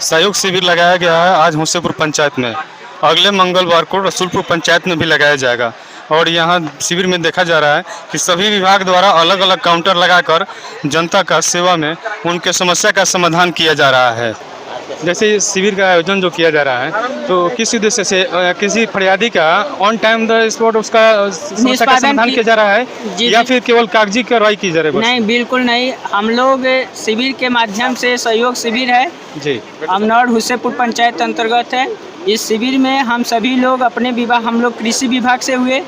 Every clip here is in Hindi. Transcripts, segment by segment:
सहयोग शिविर लगाया गया है आज हुसैनपुर पंचायत में। अगले मंगलवार को रसूलपुर पंचायत में भी लगाया जाएगा और यहाँ शिविर में देखा जा रहा है कि सभी विभाग द्वारा अलग अलग काउंटर लगाकर जनता का सेवा में उनके समस्या का समाधान किया जा रहा है। जैसे इस शिविर का आयोजन जो किया जा रहा है तो किस उद्देश्य से किसी फरियादी का ऑन टाइम द स्पॉट उसका समस्या का समाधान किया जा रहा है या फिर केवल कागजी कार्रवाई की जा रही है? नहीं, बिल्कुल नहीं। हम लोग शिविर के माध्यम से सहयोग शिविर है जी, अमनौर हुसैनपुर पंचायत अंतर्गत है। इस शिविर में हम सभी लोग अपने विभाग, हम लोग कृषि विभाग से हुए,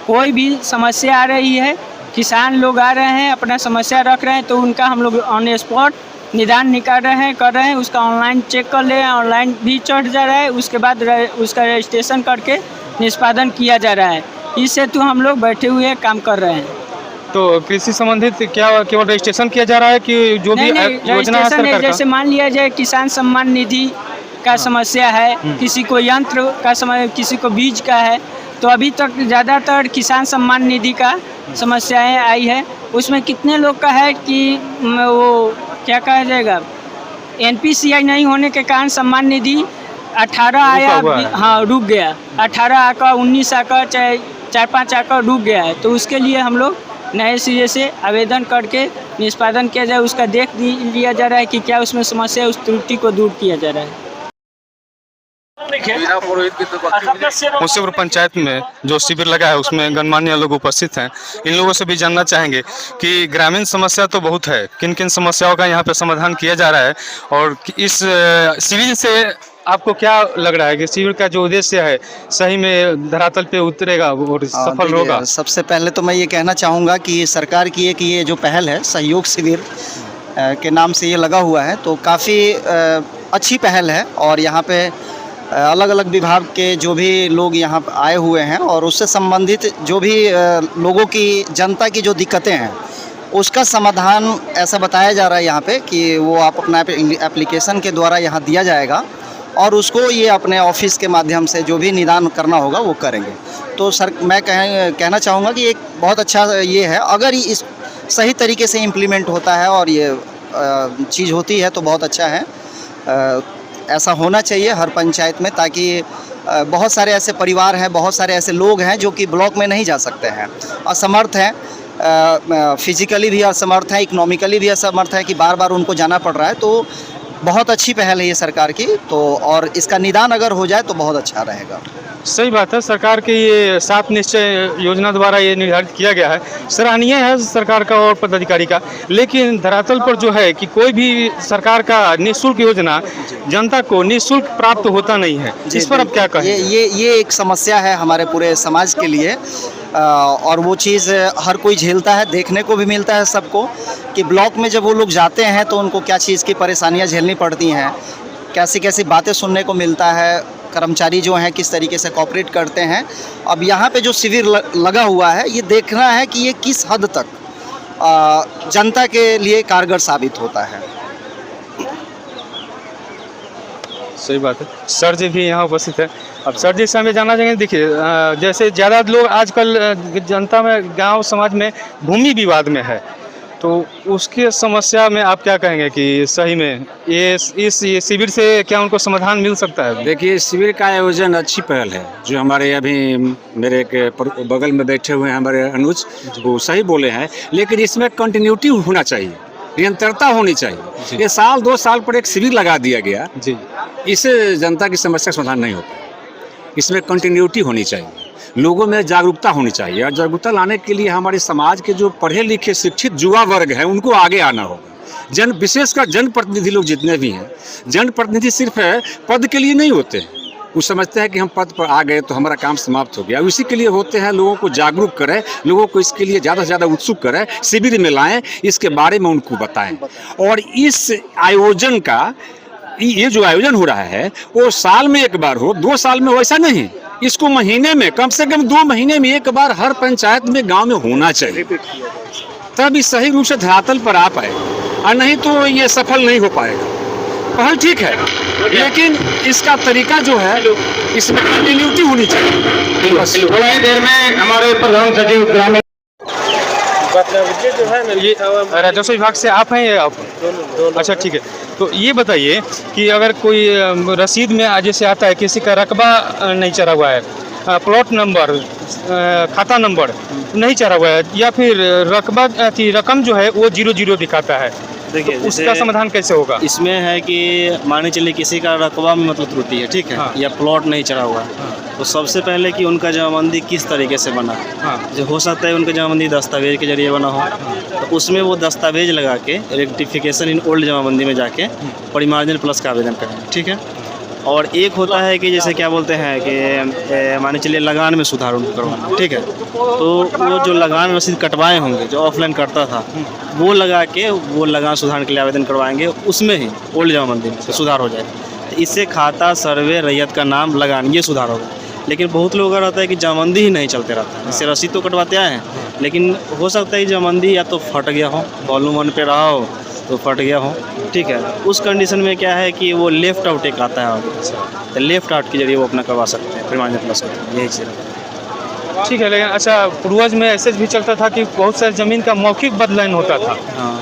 कोई भी समस्या आ रही है, किसान लोग आ रहे हैं अपना समस्या रख रहे हैं तो उनका हम लोग ऑन स्पॉट निदान निकाल रहे हैं, कर रहे हैं। उसका ऑनलाइन चेक कर ले, ऑनलाइन भी चढ़ जा रहा है, उसके बाद उसका रजिस्ट्रेशन करके निष्पादन किया जा रहा है। इस हेतु हम लोग बैठे हुए काम कर रहे हैं। तो कृषि संबंधित क्या केवल रजिस्ट्रेशन किया जा रहा है कि जो भी योजना है सरकार का? जैसे मान लिया जाए किसान सम्मान निधि का समस्या है, किसी को यंत्र का किसी को बीज का है, तो अभी तक ज़्यादातर किसान सम्मान निधि का समस्याएं आई है। उसमें कितने लोग का है कि वो क्या कहा जाएगा, NPCI नहीं होने के कारण सम्मान निधि 18 आया, हाँ रुक गया, 18 आकर 19 आकर चाहे 4-5 आकर रुक गया है। तो उसके लिए हम लोग नए सिरे से आवेदन करके निष्पादन किया जाए, उसका देख लिया जा रहा है कि क्या उसमें समस्या है, उस त्रुटि को दूर किया जा रहा है। हुसैनपुर पंचायत में जो शिविर लगा है उसमें गणमान्य लोग उपस्थित हैं। इन लोगों से भी जानना चाहेंगे कि ग्रामीण समस्या तो बहुत है, किन किन समस्याओं का यहाँ पे समाधान किया जा रहा है और इस शिविर से आपको क्या लग रहा है कि शिविर का जो उद्देश्य है सही में धरातल पे उतरेगा और सफल होगा? सबसे पहले तो मैं ये कहना चाहूँगा कि सरकार की एक ये जो पहल है सहयोग शिविर के नाम से ये लगा हुआ है, तो काफ़ी अच्छी पहल है और यहाँ पे अलग अलग विभाग के जो भी लोग यहाँ आए हुए हैं और उससे संबंधित जो भी लोगों की, जनता की जो दिक्कतें हैं उसका समाधान ऐसा बताया जा रहा है यहाँ पे कि वो आप अपना एप्लीकेशन के द्वारा यहाँ दिया जाएगा और उसको ये अपने ऑफिस के माध्यम से जो भी निदान करना होगा वो करेंगे। तो सर मैं कहना चाहूँगा कि एक बहुत अच्छा ये है, अगर इस सही तरीके से इम्प्लीमेंट होता है और ये चीज़ होती है तो बहुत अच्छा है। ऐसा होना चाहिए हर पंचायत में, ताकि बहुत सारे ऐसे परिवार हैं, बहुत सारे ऐसे लोग हैं जो कि ब्लॉक में नहीं जा सकते हैं, असमर्थ हैं, फिजिकली भी असमर्थ हैं, इकोनॉमिकली भी असमर्थ है कि बार बार उनको जाना पड़ रहा है। तो बहुत अच्छी पहल है ये सरकार की, तो और इसका निदान अगर हो जाए तो बहुत अच्छा रहेगा। सही बात है, सरकार के ये 7 निश्चय योजना द्वारा ये निर्धारित किया गया है, सराहनीय है सरकार का और पदाधिकारी का। लेकिन धरातल पर जो है कि कोई भी सरकार का निःशुल्क योजना जनता को निःशुल्क प्राप्त होता नहीं है, इस पर अब क्या कहें? ये एक समस्या है हमारे पूरे समाज के लिए और वो चीज़ हर कोई झेलता है, देखने को भी मिलता है सबको कि ब्लॉक में जब वो लोग जाते हैं तो उनको क्या चीज़ की परेशानियाँ झेलनी पड़ती हैं, कैसी कैसी बातें सुनने को मिलता है, कर्मचारी जो हैं किस तरीके से कॉपरेट करते हैं। अब यहाँ पे जो शिविर लगा हुआ है ये देखना है कि ये किस हद तक जनता के लिए कारगर साबित होता है। सही बात है। सर जी भी यहाँ उपस्थित है। अब सर जी से हमें जानना चाहेंगे, देखिए जैसे ज़्यादा लोग आजकल जनता में, गांव समाज में भूमि विवाद में है, तो उसकी समस्या में आप क्या कहेंगे कि सही में इस शिविर से क्या उनको समाधान मिल सकता है? देखिए, शिविर का आयोजन अच्छी पहल है। जो हमारे अभी मेरे के बगल में बैठे हुए हैं हमारे अनुज, वो सही बोले हैं, लेकिन इसमें कंटिन्यूटी होना चाहिए, निरंतरता होनी चाहिए। ये 1-2 साल पर एक शिविर लगा दिया गया जी, इससे जनता की समस्या का समाधान नहीं होता। इसमें कंटिन्यूटी होनी चाहिए, लोगों में जागरूकता होनी चाहिए और जागरूकता लाने के लिए हमारे समाज के जो पढ़े लिखे शिक्षित युवा वर्ग है उनको आगे आना होगा। विशेषकर जनप्रतिनिधि लोग जितने भी हैं, जनप्रतिनिधि सिर्फ पद के लिए नहीं होते हैं। वो समझते हैं कि हम पद पर आ गए तो हमारा काम समाप्त हो गया। इसी के लिए होते हैं, लोगों को जागरूक करें, लोगों को इसके लिए ज़्यादा से ज़्यादा उत्सुक करें, शिविर में लाएं, इसके बारे में उनको बताएं। और इस आयोजन का, ये जो आयोजन हो रहा है वो साल में एक बार हो, 2 साल में हो, ऐसा नहीं। इसको महीने में, कम से कम 2 महीने में एक बार हर पंचायत में, गांव में होना चाहिए, तब इस सही रूप से धरातल पर आ पाए, और नहीं तो ये सफल नहीं हो पाएगा। पहल ठीक है, लेकिन इसका तरीका जो है, इसमें कंटिन्यूटी होनी चाहिए। थोड़ी देर में हमारे प्रधान सचिव ग्रामीण ये राजस्व विभाग से आप हैं या आप? अच्छा ठीक है। तो ये बताइए कि अगर कोई रसीद में जैसे आता है किसी का रकबा नहीं चढ़ा हुआ है, प्लॉट नंबर, खाता नंबर नहीं चढ़ा हुआ है, या फिर रकबा की रकम जो है वो 00 दिखाता है, देखिए तो उसका समाधान कैसे होगा? इसमें है कि माने चलिए किसी का रकबा में मतलब त्रुटि है, ठीक है, हाँ। या प्लॉट नहीं चढ़ा हुआ है, तो सबसे पहले कि उनका जमाबंदी किस तरीके से बना। हाँ जो हो सकता है उनका जमाबंदी दस्तावेज के जरिए बना हो, तो उसमें वो दस्तावेज लगा के रेक्टिफिकेशन इन ओल्ड जमाबंदी में जाके परिमार्जन प्लस का आवेदन करें, ठीक है। और एक होता है कि जैसे क्या बोलते हैं कि माने चलिए लगान में सुधार उनको करवाना, ठीक है, तो वो जो लगान रसीद कटवाए होंगे जो ऑफलाइन करता था, वो लगा के वो लगान सुधार के लिए आवेदन करवाएंगे, उसमें ही ओल्ड जमाबंदी में सुधार हो जाएगा। तो इससे खाता, सर्वे, रैयत का नाम, लगान, ये सुधार होगा। लेकिन बहुत लोगों का रहता है कि जमाबंदी ही नहीं चलते रहता है, इससे रसीद तो कटवाते आए हैं, लेकिन हो सकता है जमाबंदी या तो फट गया हो, वॉल्यूम 1 पे रहा हो तो फट गया हो, ठीक है। उस कंडीशन में क्या है कि वो लेफ़्ट आउट एक आता है, तो लेफ़्ट आउट के जरिए वो अपना करवा सकते हैं परिमार्जन प्लस होता है, यही चीज़ है। ठीक है। लेकिन अच्छा, पूर्वज में ऐसे भी चलता था कि बहुत सारी ज़मीन का मौखिक बदलान होता था, हाँ,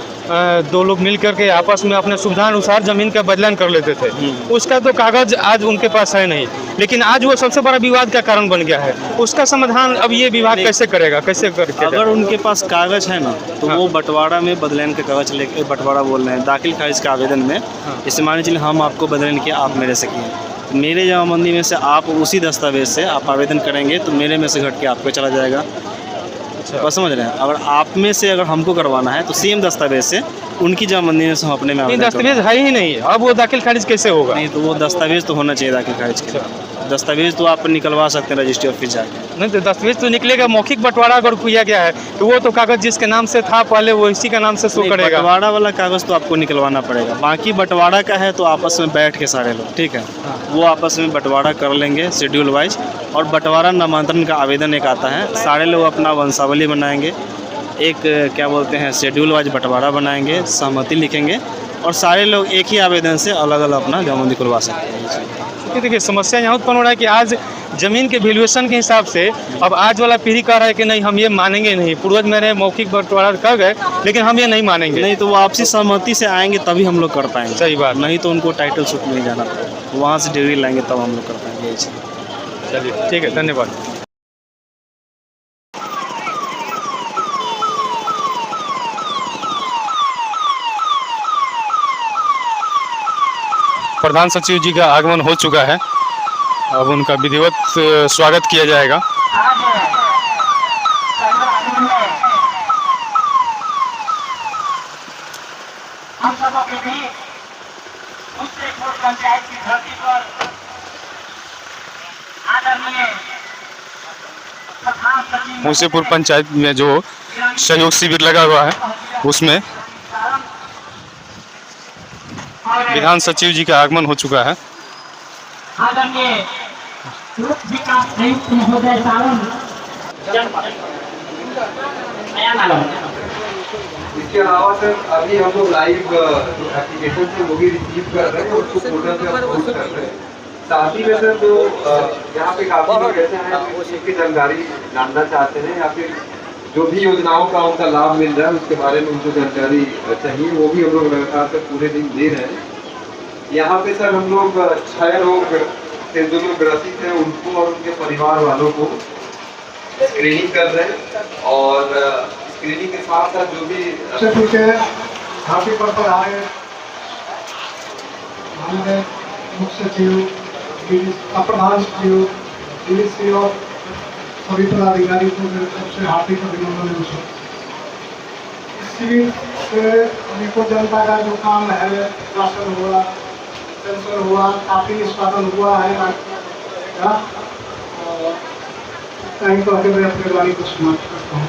दो लोग मिल करके आपस में अपने सुविधा अनुसार ज़मीन का बदलान कर लेते थे। उसका तो कागज़ आज उनके पास है नहीं, लेकिन आज वो सबसे बड़ा विवाद का कारण बन गया है। उसका समाधान अब ये विभाग कैसे करेगा, कैसे करके? अगर उनके पास कागज़ है ना, तो हाँ। वो बंटवारा में बदलान का कागज़ लेके, बंटवारा बोल रहे हैं, दाखिल खारिज के आवेदन में, जैसे मान चलिए हम आपको बदलान किया, आप मेरे से किए, तो मेरे जमाबंदी में से आप उसी दस्तावेज से आप आवेदन करेंगे तो मेरे में से घट के आपको चला जाएगा। बस समझ रहे हैं। अगर आप में से अगर हमको करवाना है तो सेम दस्तावेज से उनकी जमाबंदी में से हम अपने में नहीं, आवेदन दस्तावेज है ही नहीं, अब वो दाखिल खारिज कैसे होगा? नहीं, तो वो दस्तावेज तो होना चाहिए दाखिल खारिज के। दस्तावेज तो आप निकलवा सकते हैं रजिस्ट्री ऑफिस जाके। नहीं, तो दस्तावेज तो निकलेगा। मौखिक बंटवारा अगर किया गया है तो वो तो कागज़ जिसके नाम से था पहले वो इसी का नाम से शो नहीं, करेगा। बंटवारा वाला कागज़ तो आपको निकलवाना पड़ेगा। बाकी बंटवारा का है तो आपस में बैठ के सारे लोग, ठीक है, वो आपस में बंटवारा कर लेंगे शेड्यूल वाइज। और बंटवारा नामांतरण का आवेदन एक आता है, सारे लोग अपना वंशावली बनाएंगे, एक क्या बोलते हैं शेड्यूल वाइज बंटवारा बनाएंगे, सहमति लिखेंगे, और सारे लोग एक ही आवेदन से अलग अलग अपना जमाबंदी खुलवा सकते हैं। क्योंकि देखिए समस्या यहाँ उत्पन्न हो रहा है कि आज ज़मीन के वैल्यूएशन के हिसाब से अब आज वाला पीढ़ी कह रहा है कि नहीं, हम ये मानेंगे नहीं, पूर्वज मेरे मौखिक बंटवारा कर गए लेकिन हम ये नहीं मानेंगे। नहीं, तो वो आपसी सहमति से आएंगे तभी हम लोग कर पाएंगे। सही बात। नहीं तो उनको टाइटल सूट नहीं जाना पड़ेगा, वहाँ से डिग्री लाएंगे तब हम लोग कर पाएंगे, यही चीज़। चलिए ठीक है, धन्यवाद। प्रधान सचिव जी का आगमन हो चुका है, अब उनका विधिवत स्वागत किया जाएगा। हम सब के बीच मुस्तेपुर पंचायत की धरती पर आदरणीय प्रधान सचिव मुसेपुर पंचायत में जो सहयोग शिविर लगा हुआ है उसमें विधान सचिव जी का आगमन हो चुका है। आदरणीय विकास आयुक्त महोदय सावंत इसके अलावा सर अभी हम लोग लाइव एप्लीकेशन से वो भी रिसीव कर रहे हैं और उसको पोर्टल पे अपलोड कर रहे हैं। साथ ही में सर जो यहाँ पे काफी लोग ऐसे हैं जो इसकी जानकारी जानना चाहते हैं या फिर जो भी योजनाओं का उनका लाभ मिल रहा है उसके बारे में उनको जानकारी चाहिए, वो भी हम लोग लगातार से पूरे दिन दे रहे हैं। यहाँ पे सर हम लोग 6 लोग से जो लोग ग्रसित हैं उनको और उनके परिवार वालों को स्क्रीनिंग कर रहे हैं और स्क्रीनिंग के साथ साथ जो भी ठीक है धरती पर आए हमारे मुख्य सचिव, प्रधान सचिव, डीसी और सभी पदाधिकारी को सबसे हार्दिक अभिनंदन। इस शिविर से अनेकों जनता का जो काम है, राशन हुआ, पेंशन हुआ, काफी निष्पादन हुआ है। कहीं तो मैं अपने वाणी को समाप्त करता हूँ।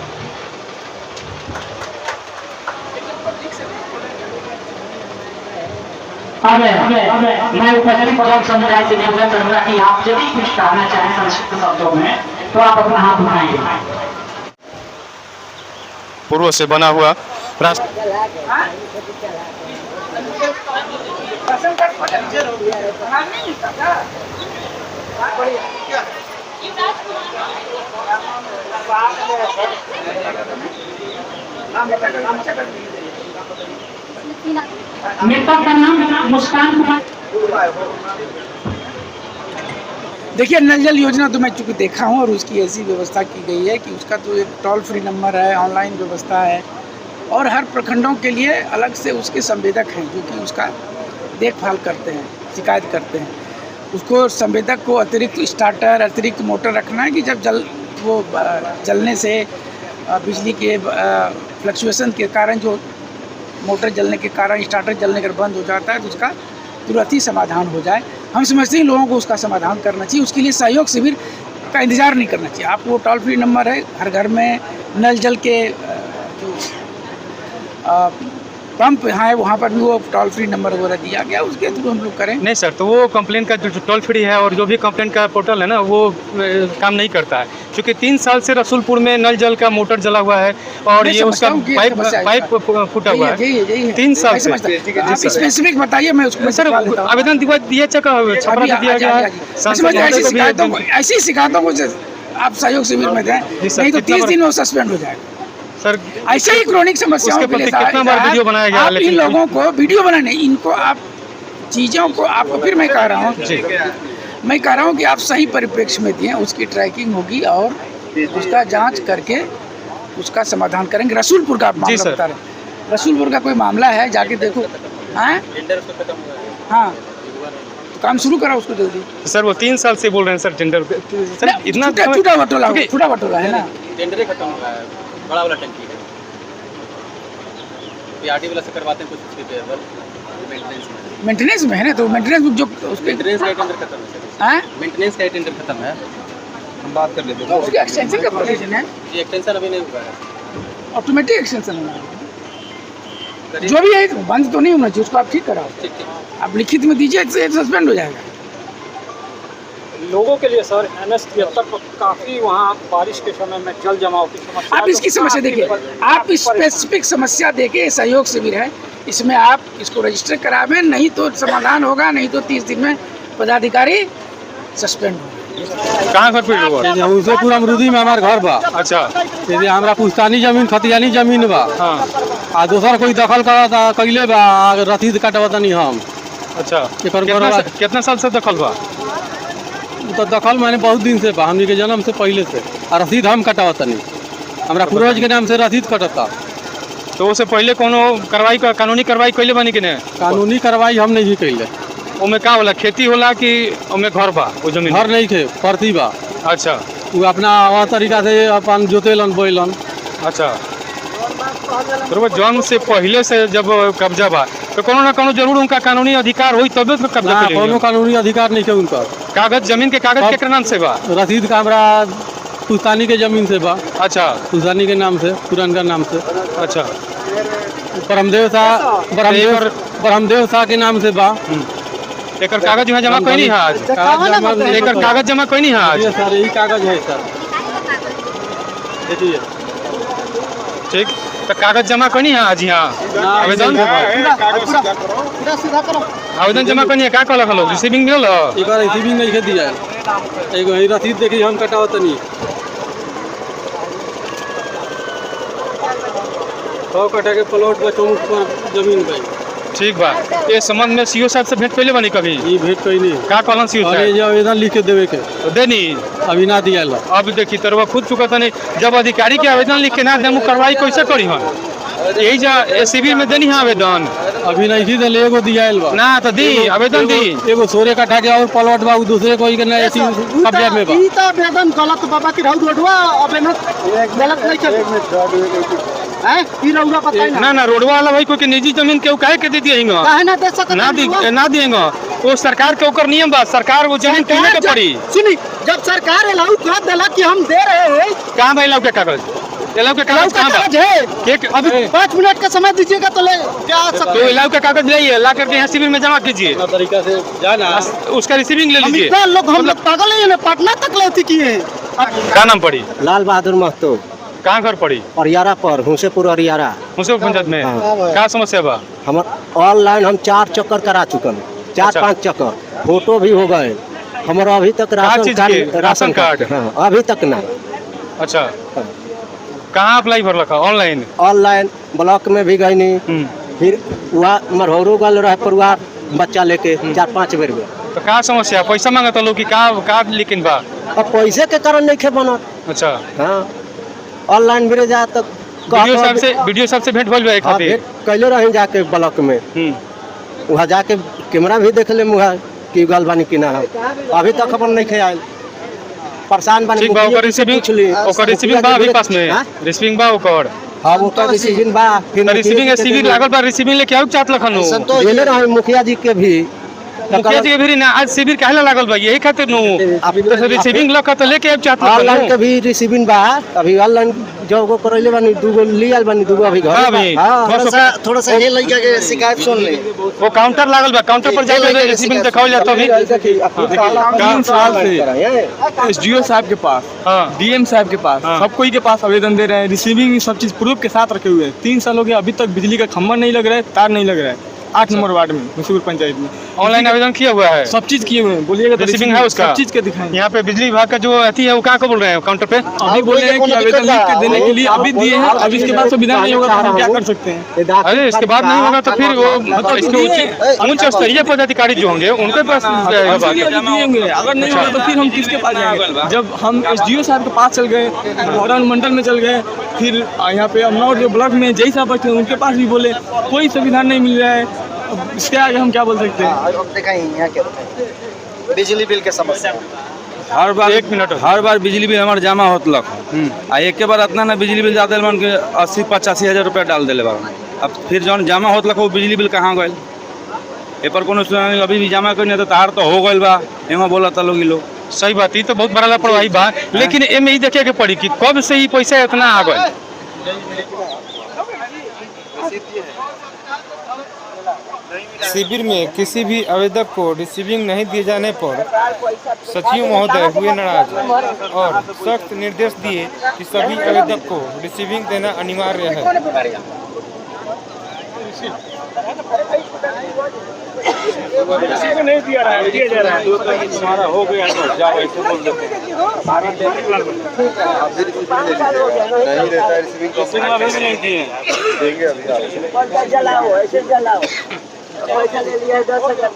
मैं उपस्थित प्रधान समुदाय से निवेदन करूंगा कि आप यदि कुछ कहना चाहें संक्षिप्त शब्दों में तो आप अपना हाथ उठाएंगे। पूर्व से बना हुआ राष्ट्र मृतक का नाम मुस्कान कुमार। देखिए, नल जल योजना तो मैं चूँकि देखा हूँ और उसकी ऐसी व्यवस्था की गई है कि उसका तो एक टोल फ्री नंबर है, ऑनलाइन व्यवस्था है और हर प्रखंडों के लिए अलग से उसके संवेदक हैं जो कि उसका देखभाल करते हैं, शिकायत करते हैं। उसको संवेदक को अतिरिक्त स्टार्टर, अतिरिक्त मोटर रखना है कि जब जलने से बिजली के फ्लक्चुएशन के कारण जो मोटर जलने के कारण स्टार्टर जलने कर बंद हो जाता है तो उसका तुरंत ही समाधान हो जाए। हम समझते हैं लोगों को उसका समाधान करना चाहिए, उसके लिए सहयोग शिविर का इंतज़ार नहीं करना चाहिए। आपको टोल फ्री नंबर है, हर घर में नल जल के जो पंप यहाँ है वहाँ पर भी वो टोल फ्री नंबर वगैरह दिया गया, उसके थ्रू हम लोग करें। नहीं सर, तो वो कंप्लेन का जो टोल फ्री है और जो भी कंप्लेन का पोर्टल है ना वो काम नहीं करता है, क्योंकि 3 साल से रसूलपुर में नल जल का मोटर जला हुआ है और ये उसका पाइप फूटा हुआ है 3 साल से। आप स्पेसिफिक बताइए, मैं उसको सर आवेदन दिया ऐसी शिकायतों को आप सहयोग शिविर में दें, नहीं तो 30 दिन में सस्पेंड हो जाएगा सर। ऐसे ही क्रोनिक समस्याओं के लिए कितना बार वीडियो बनाया गया, आप इन लोगों को वीडियो बनाने, इनको आप चीज़ों को आपको फिर मैं कह रहा हूँ कि आप सही परिप्रेक्ष्य में दिए, उसकी ट्रैकिंग होगी और उसका जांच करके उसका समाधान करेंगे। रसूलपुर का आप मामला बता रहे, रसूलपुर का कोई मामला है, जाके देखो। हाँ, तो काम शुरू करा उसको जल्दी। सर वो 3 साल से बोल रहे हैं सर टेंडर सर इतना छूटा बटोला है ना, टेंडर खत्म हो गया है, बड़ा वाला टंकी है, पीआरटी वाला से करवाते हैं कुछ उसके मेंटेनेंस में है ना, तो मेंटेनेंस जो उसके मेंटेनेंस का टेंडर खत्म है, मेंटेनेंस का टेंडर खत्म है, हम बात कर लेते हैं। उसके एक्सटेंशन का प्रोविजन है, ये एक्सटेंशन अभी नहीं हुआ है, ऑटोमेटिक एक्सटेंशन होना है। जो भी है बंद तो नहीं होना चाहिए, उसको आप ठीक कराओ, आप लिखित में दीजिए, सस्पेंड हो जाएगा। लोगों के लिए सर NH-73 काफ़ी वहाँ बारिश के समय में जल जमाव की समस्या, आप इसकी समस्या देखिए, आप स्पेसिफिक समस्या देखिए, सहयोग शिविर है, इसमें आप इसको रजिस्टर करावें, नहीं तो समाधान होगा, नहीं तो 30 दिन में पदाधिकारी सस्पेंड होगा। कहाँ घर पे हुआ? उसे पूरा अमरूदी में हमार घर बा। अच्छा, यदि हमारा पुश्तानी जमीन खतियानी जमीन बा, हाँ, आ दोसर कोई दखल करता कैले बा, रसीद काटवा नहीं हम। अच्छा, कितना साल से दखल बा? तो दखल मैंने बहुत दिन से बा, हमनी के जन्म से पहले से, और रसीद हम कटावता नहीं, हमारा पूर्वज के नाम से रसीद कटता। तो उससे पहले कोनो कार्रवाई कानूनी कार्रवाई कैले बनी कि नहीं? कानूनी कार्रवाई हम नहीं कैले। ओमे का होला, खेती होला कि ओमे घर बा? वो जमीन घर नहीं थे, परती बा। अच्छा, वो अपना वह तरीका से अपन जोतेलन बोलन। अच्छा, बराबर। जन्म से पहले से जब कब्जा बा तो कोनो ना कोनो जरूर उनका कानूनी अधिकार होई, तब तो कब्जा करेंगे। कोनो कानूनी अधिकार नहीं है उनका। कागज, जमीन के कागज केकरा नाम से बा? रसीद का हमारा पुश्तानी के जमीन से बा। अच्छा, पुश्तानी के नाम से, पुरानका नाम से। अच्छा, ब्रह्मदेव शाह के नाम से बा। एकर कागज यहाँ जमा कोई नहीं है आज? एकर कागज जमा कोई नहीं है आज? सर यही कागज है सर, देखिए। ठीक, तो कागज जमा कोई नहीं है आज यहाँ? आवेदन आवेदन जमा कोई नहीं है? क्या कहलक लोग? रिसीविंग मिलल? एक बार रिसीविंग नहीं दिया, एगो रसीद देखिए हम कटावत नहीं। 100 कट्ठा के प्लॉट पर 24 पर जमीन पे। ठीक बा, ये संबंध में सीओ साहब से भेंट पहले बनी कभी? ये भेंट कोई नहीं। का कहलन सीओ साहब? ये आवेदन लिख के देवे के तो देनी अभी ना दिया ला। अब देखी तरवा खुद चुका था नहीं, जब अधिकारी के आवेदन लिख के ना देमु कार्रवाई कैसे करी हम? यही जा शिविर में देनी है आवेदन? अभी नहीं थी तो एगो दिया ना, तो दी आवेदन दी। एगो 16 कट्ठा के और प्लॉट बा, दूसरे कोई के नहीं कब्जा में बा। ई त आवेदन गलत बाबा की रहू रोडवा आवेदन गलत नहीं कर है, ई रहुआ बताई ना रोडवा वाला भाई कोई के निजी जमीन के काहे के दे दिएगा? काहे ना दे सकत? ना दिएगा, वो सरकार के ओकर नियम बा, सरकार वो जमीन किने के पड़ी। सुनी, जब सरकार एलाउ कर देला कि हम दे रहे हैं, कहां भाई के कागज? एलाउ के कागज कहां है? अभी 5 मिनट का समय दीजिएगा तो ले क्या सकते? तो एलाउ का कागज लाइए, ला करके यहाँ शिविर में जमा कीजिए, तरीका से जाना, उसका रिसीविंग ले लीजिए। हम लोग पागल है ना, पटना तक लेती किए हैं। क्या नाम पड़ी? लाल बहादुर महतो। कहाँ घर पड़ी? अरियारा पर, हुसेपुर अरियारा। हुसेपुर पंचायत में? क्या समस्या बा? हमार ऑनलाइन हम 4 चक्कर करा चुकल, 4-5 चक्कर, फोटो भी हो गए हमारा, अभी तक राशन कार्ड हाँ, अभी तक ना। अच्छा, कहाँ अप्लाई भर रखा ऑनलाइन? ऑनलाइन ब्लॉक में भी गई नहीं, फिर वहाँ मरहरो गल रहे परिवार बच्चा लेके 4-5 बेर में। तो का समस्या पैसा मांगता लोग कि का लेकिन बा अब पैसे के कारण नहीं खे बनत। अच्छा हाँ ऑनलाइन भी जा तक वीडियो सबसे भेंट भइल बा एक खातिर कैले रहे जाके ब्लॉक में, वहाँ जाके कैमरा भी देख ले वहाँ की गल बानी कि ना अभी तक खबर नहीं खे आयल। परेशान बने रिसीविंग बा अभी पास में रिसीविंग बा ओकर। हाँ वो तो रिसीविंग बा, फिर रिसीविंग शिविर लागल बा, रिसीविंग लेके आउ चाहत लखन गेले रहे मुखिया जी के भी। मुखिया जी के भी ना आज शिविर काहे लागल बा यही खातिर नु रिसीविंग लक तो लेके आउ चाहत लखन। ऑनलाइन के भी रिसीविंग बा, अभी ऑनलाइन जो को करैले बानी दूगो लियाल बानी, दूगो अभी घर। हां थोड़ा सा ये लइका के शिकायत सुन ले। वो काउंटर लागल बा, काउंटर पर जाके रिसीविंग दिखाओ जात अभी। 3 साल से एसडीओ साहब के पास, डीएम साहब के पास, सब कोई के पास आवेदन दे रहे हैं, रिसीविंग सब चीज प्रूफ के साथ रखे हुए हैं। 3 साल हो गया, अभी तक बिजली का खंभा नहीं लग रहा है, तार नहीं लग रहा है। 8 नंबर वार्ड में मुसीपुर पंचायत में ऑनलाइन आवेदन किया हुआ है, सब चीज किए हुए हैं। बोलिएगा तो रिसीविंग है उसका, सब चीज के दिखाएं। यहाँ पे बिजली विभाग का जो अथी है वो क्या को बोल रहे हैं काउंटर पे? अभी बोल रहे हैं कि आवेदन लिख के देने के लिए अभी दिए हैं, अब इसके बाद सुविधा नहीं होगा तो हम क्या कर सकते हैं? अरे इसके बाद नहीं होगा तो फिर वो मतलब इसके उच्च स्तरीय पदाधिकारी जो होंगे उनके पास दिएंगे। अगर नहीं होगा तो फिर हम किसके पास जाएंगे? जब हम एसडीओ साहब के पास चल गए, मौरान मंडल में चल गए, फिर यहाँ पे अमनौर जो ब्लॉक में जय साहब बैठे उनके पास भी बोले, कोई सुविधा नहीं मिल रहा है। इसके आगे हम क्या बोल सकते हैं? बिजली बिल के समस्या हर बार 1 मिनट हर बार बिजली बिल हमारे जमा होतलक आ एक के बार इतना ना बिजली बिल ज्यादा मन के 80-85 हज़ार रुपया डाल दिले बा। अब फिर जौन जमा होतलक वो बिजली बिल कहाँ गए? ए पर कोनो सुनानी अभी भी जमा करनी तो तार तो हो गइल बा, एमा बोला था लोग लोग। सही बात, ये तो बहुत बड़ा लापरवाही बा, लेकिन एमे ही देखे के पड़ी कि कब से ही पैसा इतना आ गए। शिविर में किसी भी आवेदक को रिसीविंग नहीं दिए जाने पर सचिव महोदय हुए नाराज और सख्त निर्देश दिए कि सभी आवेदक को रिसीविंग देना अनिवार्य है। नहीं दिया जा रहा है तुम्हारा हो गया तो जाओ ऐसे बोल देते हैं। नहीं दिए देंगे अभी जलाओ ऐसे जलाओ पैसा ले लिया 10,000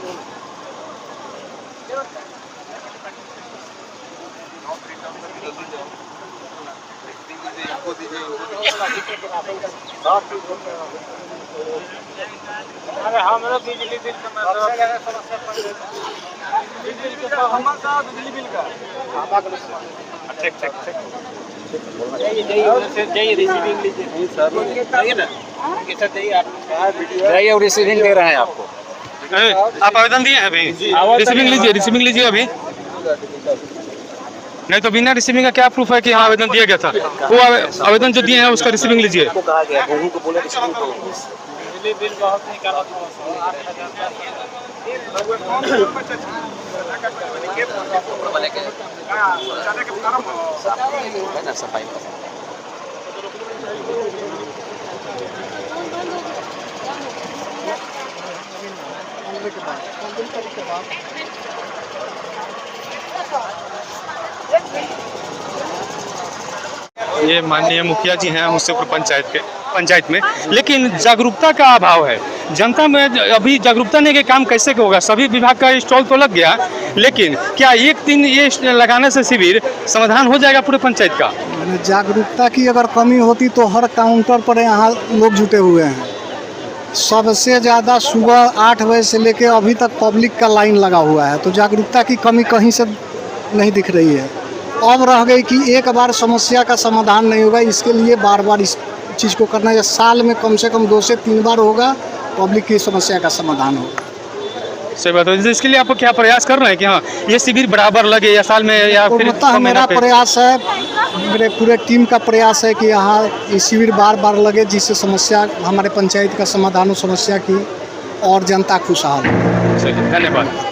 अरे हमारा बिजली बिल का बिजली बिल का चाहिए रिसीविंग लीजिए जाइए और रिसीविंग दे रहे हैं आपको। आप आवेदन दिए हैं अभी? रिसीविंग लीजिए अभी, नहीं तो बिना रिसीविंग का क्या प्रूफ है कि हाँ आवेदन दिया गया था? वो आवेदन जो दिए हैं उसका रिसीविंग लीजिए। बिल बहुत निकाला ये माननीय मुखिया जी हैं मुसीपुर पंचायत में, लेकिन जागरूकता का अभाव है जनता में। अभी जागरूकता नहीं के काम कैसे होगा? सभी विभाग का स्टॉल तो लग गया, लेकिन क्या एक दिन ये लगाने से शिविर समाधान हो जाएगा पूरे पंचायत का? जागरूकता की अगर कमी होती तो हर काउंटर पर यहाँ लोग जुटे हुए हैं। सबसे ज़्यादा सुबह 8 बजे से लेकर अभी तक पब्लिक का लाइन लगा हुआ है, तो जागरूकता की कमी कहीं से नहीं दिख रही है। अब रह गई कि एक बार समस्या का समाधान नहीं होगा, इसके लिए बार बार इस चीज़ को करना है। साल में कम से कम 2 से 3 बार होगा, पब्लिक की समस्या का समाधान होगा। सही बात है। इसके लिए आप क्या प्रयास कर रहे हैं कि हाँ ये शिविर बराबर लगे या साल में या फिर? मेरा प्रयास है, मेरे पूरे टीम का प्रयास है कि यहाँ ये शिविर बार बार लगे, जिससे समस्या हमारे पंचायत का समाधान हो, समस्या की और जनता खुशहाल हो। धन्यवाद।